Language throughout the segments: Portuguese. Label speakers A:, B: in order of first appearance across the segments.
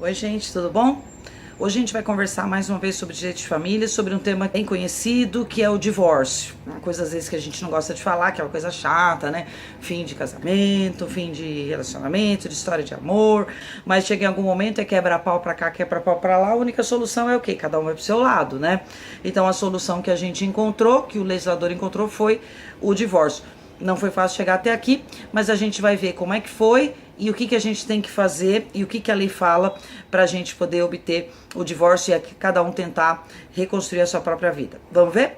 A: Oi gente, tudo bom? Hoje a gente vai conversar mais uma vez sobre direito de família, sobre um tema bem conhecido, que é o divórcio. Uma coisa às vezes que a gente não gosta de falar, que é uma coisa chata, né? Fim de casamento, fim de relacionamento, de história de amor, mas chega em algum momento é quebra-pau pra cá, quebra-pau pra lá, a única solução é o quê? Cada um vai pro seu lado, né? Então a solução que a gente encontrou, que o legislador encontrou, foi o divórcio. Não foi fácil chegar até aqui, mas a gente vai ver como é que foi e o que a gente tem que fazer e o que a lei fala para a gente poder obter o divórcio e cada um tentar reconstruir a sua própria vida. Vamos ver?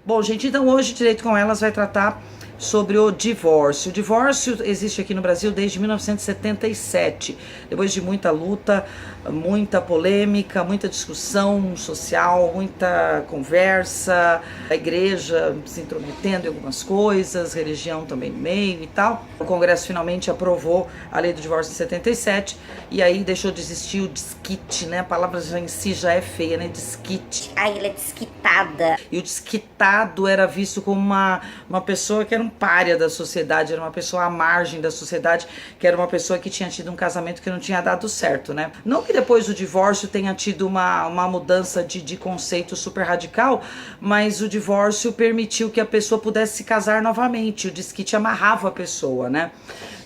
A: Bom, gente, então hoje Direito com Elas vai tratar sobre o divórcio. O divórcio existe aqui no Brasil desde 1977, depois de muita luta, muita polêmica, muita discussão social, muita conversa, a igreja se intrometendo em algumas coisas, religião também no meio e tal. O Congresso finalmente aprovou a lei do divórcio em 77 e aí deixou de existir o desquite, né? A palavra já em si já é feia, né? Desquite.
B: Ai, ela é desquitada.
A: E o desquitado era visto como uma pessoa que era um pária da sociedade, era uma pessoa à margem da sociedade, que era uma pessoa que tinha tido um casamento que não tinha dado certo, né? Não que depois do divórcio tenha tido uma mudança de conceito super radical, mas o divórcio permitiu que a pessoa pudesse se casar novamente. O desquite amarrava a pessoa, né?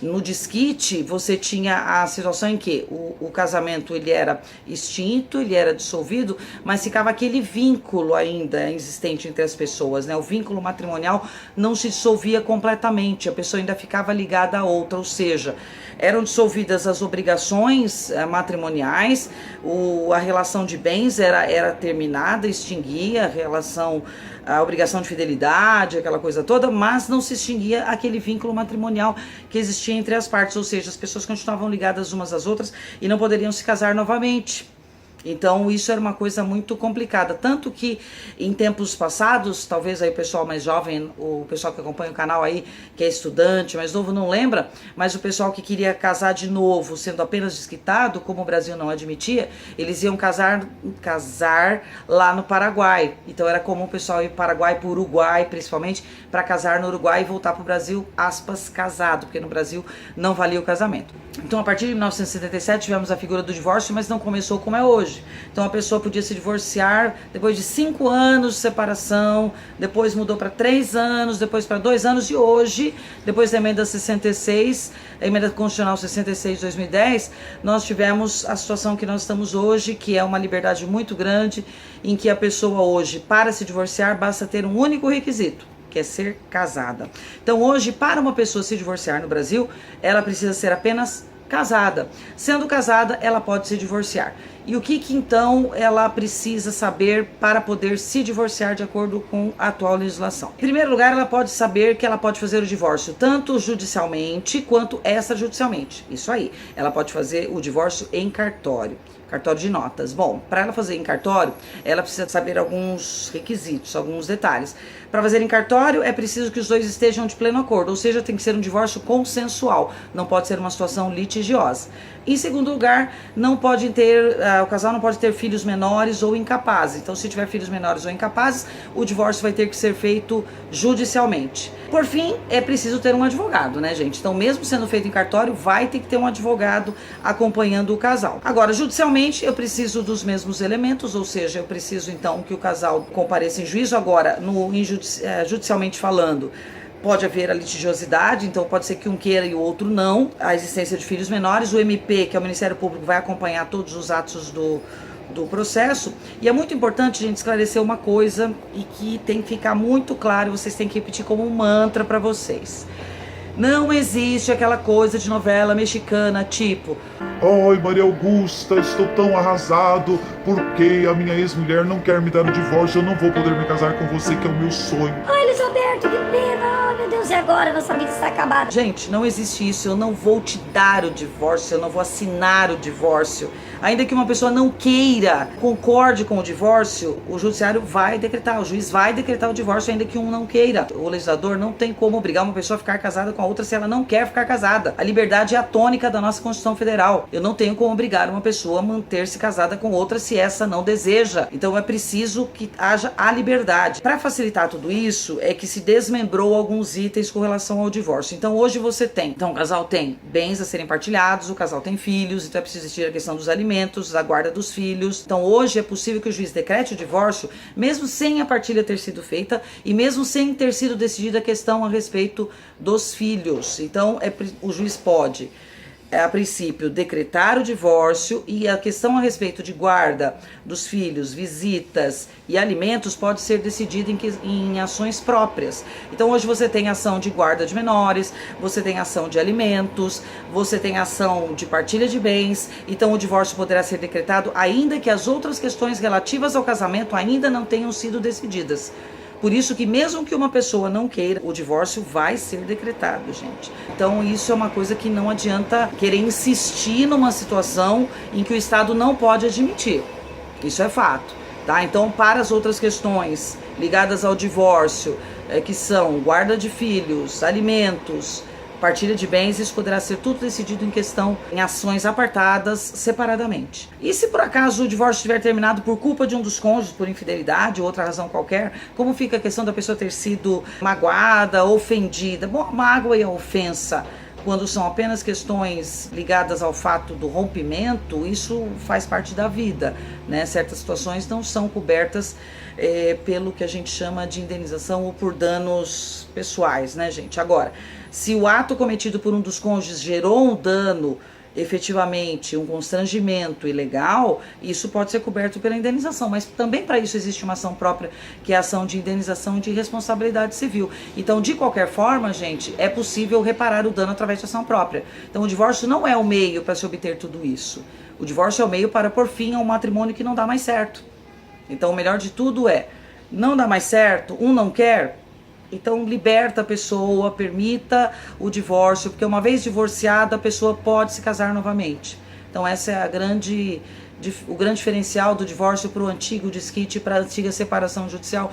A: No desquite, você tinha a situação em que o casamento ele era extinto, ele era dissolvido, mas ficava aquele vínculo ainda existente entre as pessoas, né? O vínculo matrimonial não se dissolvia completamente, a pessoa ainda ficava ligada a outra, ou seja, eram dissolvidas as obrigações matrimoniais, a relação de bens era terminada, extinguia a obrigação de fidelidade, aquela coisa toda, mas não se extinguia aquele vínculo matrimonial que existia entre as partes, ou seja, as pessoas continuavam ligadas umas às outras e não poderiam se casar novamente. Então isso era uma coisa muito complicada, tanto que em tempos passados, talvez aí o pessoal mais jovem, o pessoal que acompanha o canal aí, que é estudante, mais novo não lembra, mas o pessoal que queria casar de novo, sendo apenas desquitado, como o Brasil não admitia, eles iam casar lá no Paraguai. Então era comum o pessoal ir para o Paraguai, para o Uruguai principalmente, para casar no Uruguai e voltar para o Brasil, aspas, casado, porque no Brasil não valia o casamento. Então a partir de 1977 tivemos a figura do divórcio, mas não começou como é hoje. Então a pessoa podia se divorciar depois de 5 anos de separação, depois mudou para 3 anos, depois para 2 anos e hoje, depois da emenda 66, a emenda constitucional 66 de 2010, nós tivemos a situação que nós estamos hoje, que é uma liberdade muito grande, em que a pessoa hoje, para se divorciar, basta ter um único requisito, que é ser casada. Então hoje, para uma pessoa se divorciar no Brasil, ela precisa ser apenas casada. Sendo casada, ela pode se divorciar. E o que então ela precisa saber para poder se divorciar de acordo com a atual legislação? Em primeiro lugar, ela pode saber que ela pode fazer o divórcio tanto judicialmente quanto extrajudicialmente. Isso aí. Ela pode fazer o divórcio em cartório. Cartório de notas. Bom, para ela fazer em cartório, ela precisa saber alguns requisitos, alguns detalhes. Para fazer em cartório, é preciso que os dois estejam de pleno acordo, ou seja, tem que ser um divórcio consensual, não pode ser uma situação litigiosa. Em segundo lugar, o casal não pode ter filhos menores ou incapazes. Então, se tiver filhos menores ou incapazes, o divórcio vai ter que ser feito judicialmente. Por fim, é preciso ter um advogado, né, gente? Então, mesmo sendo feito em cartório, vai ter que ter um advogado acompanhando o casal. Agora, judicialmente, eu preciso dos mesmos elementos, ou seja, eu preciso então que o casal compareça em juízo. Agora, judicialmente falando, pode haver a litigiosidade, então pode ser que um queira e o outro não, a existência de filhos menores. O MP, que é o Ministério Público, vai acompanhar todos os atos do processo. E é muito importante, gente, esclarecer uma coisa e que tem que ficar muito claro, vocês têm que repetir como um mantra para vocês. Não existe aquela coisa de novela mexicana, tipo:
C: ai, Maria Augusta, estou tão arrasado porque a minha ex-mulher não quer me dar o divórcio, eu não vou poder me casar com você, que é o meu sonho.
B: Ai, Luiz Alberto, que pena. Ai, meu Deus, e agora? Nossa vida está acabada.
A: Gente, não existe isso. Eu não vou te dar o divórcio, eu não vou assinar o divórcio. Ainda que uma pessoa não queira, concorde com o divórcio, o judiciário vai decretar, o juiz vai decretar o divórcio, ainda que um não queira. O legislador não tem como obrigar uma pessoa a ficar casada com a outra se ela não quer ficar casada. A liberdade é a tônica da nossa Constituição Federal. Eu não tenho como obrigar uma pessoa a manter-se casada com outra se essa não deseja. Então é preciso que haja a liberdade. Para facilitar tudo isso, é que se desmembrou alguns outros itens com relação ao divórcio. Então hoje você tem, então o casal tem bens a serem partilhados, o casal tem filhos, então é preciso existir a questão dos alimentos, da guarda dos filhos. Então hoje é possível que o juiz decrete o divórcio, mesmo sem a partilha ter sido feita e mesmo sem ter sido decidida a questão a respeito dos filhos. Então o juiz pode, a princípio, decretar o divórcio, e a questão a respeito de guarda dos filhos, visitas e alimentos pode ser decidida em ações próprias. Então hoje você tem ação de guarda de menores, você tem ação de alimentos, você tem ação de partilha de bens. Então o divórcio poderá ser decretado ainda que as outras questões relativas ao casamento ainda não tenham sido decididas. Por isso que mesmo que uma pessoa não queira, o divórcio vai ser decretado, gente. Então isso é uma coisa que não adianta querer insistir numa situação em que o Estado não pode admitir. Isso é fato, tá? Então, para as outras questões ligadas ao divórcio, que são guarda de filhos, alimentos, partilha de bens, isso poderá ser tudo decidido em ações apartadas, separadamente. E se por acaso o divórcio tiver terminado por culpa de um dos cônjuges, por infidelidade ou outra razão qualquer, como fica a questão da pessoa ter sido magoada, ofendida? Bom, a mágoa e a ofensa, quando são apenas questões ligadas ao fato do rompimento, isso faz parte da vida, né? Certas situações não são cobertas pelo que a gente chama de indenização ou por danos pessoais, né, gente? Agora, se o ato cometido por um dos cônjuges gerou um dano, efetivamente, um constrangimento ilegal, isso pode ser coberto pela indenização, mas também para isso existe uma ação própria, que é a ação de indenização de responsabilidade civil. Então, de qualquer forma, gente, é possível reparar o dano através de ação própria. Então, o divórcio não é o meio para se obter tudo isso. O divórcio é o meio para pôr fim a um matrimônio que não dá mais certo. Então, o melhor de tudo é, não dá mais certo, um não quer, então liberta a pessoa, permita o divórcio, porque uma vez divorciada a pessoa pode se casar novamente. Então essa é o grande diferencial do divórcio para o antigo desquite, para a antiga separação judicial,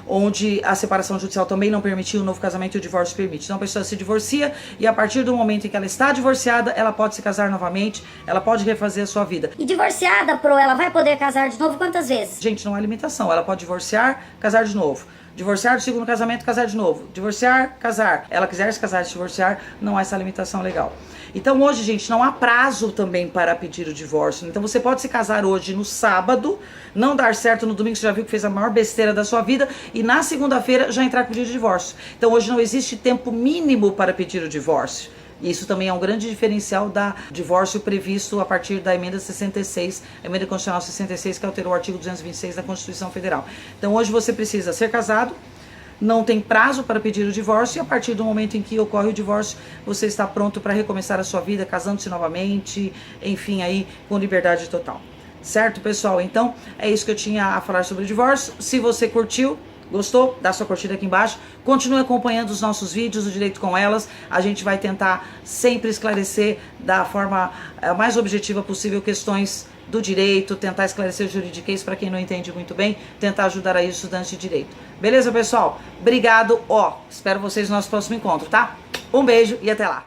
A: onde a separação judicial também não permitia o novo casamento e o divórcio permite. Então a pessoa se divorcia e a partir do momento em que ela está divorciada, ela pode se casar novamente, ela pode refazer a sua vida.
B: E divorciada, ela vai poder casar de novo quantas vezes?
A: Gente, não há limitação, ela pode divorciar, casar de novo. Divorciar do segundo casamento, casar de novo. Divorciar, casar. Ela quiser se casar e se divorciar, não há essa limitação legal. Então hoje, gente, não há prazo também para pedir o divórcio. Então você pode se casar hoje no sábado, não dar certo no domingo, você já viu que fez a maior besteira da sua vida, e na segunda-feira já entrar com pedido de divórcio. Então hoje não existe tempo mínimo para pedir o divórcio. Isso também é um grande diferencial da divórcio previsto a partir da emenda 66, a emenda constitucional 66, que alterou o artigo 226 da Constituição Federal. Então hoje você precisa ser casado, não tem prazo para pedir o divórcio, e a partir do momento em que ocorre o divórcio, você está pronto para recomeçar a sua vida, casando-se novamente, enfim, aí com liberdade total. Certo, pessoal? Então é isso que eu tinha a falar sobre o divórcio. Se você curtiu, gostou? Dá sua curtida aqui embaixo. Continue acompanhando os nossos vídeos do Direito com Elas. A gente vai tentar sempre esclarecer da forma mais objetiva possível questões do direito, tentar esclarecer o juridiquês para quem não entende muito bem, tentar ajudar aí os estudantes de direito. Beleza, pessoal? Obrigado. Espero vocês no nosso próximo encontro, tá? Um beijo e até lá.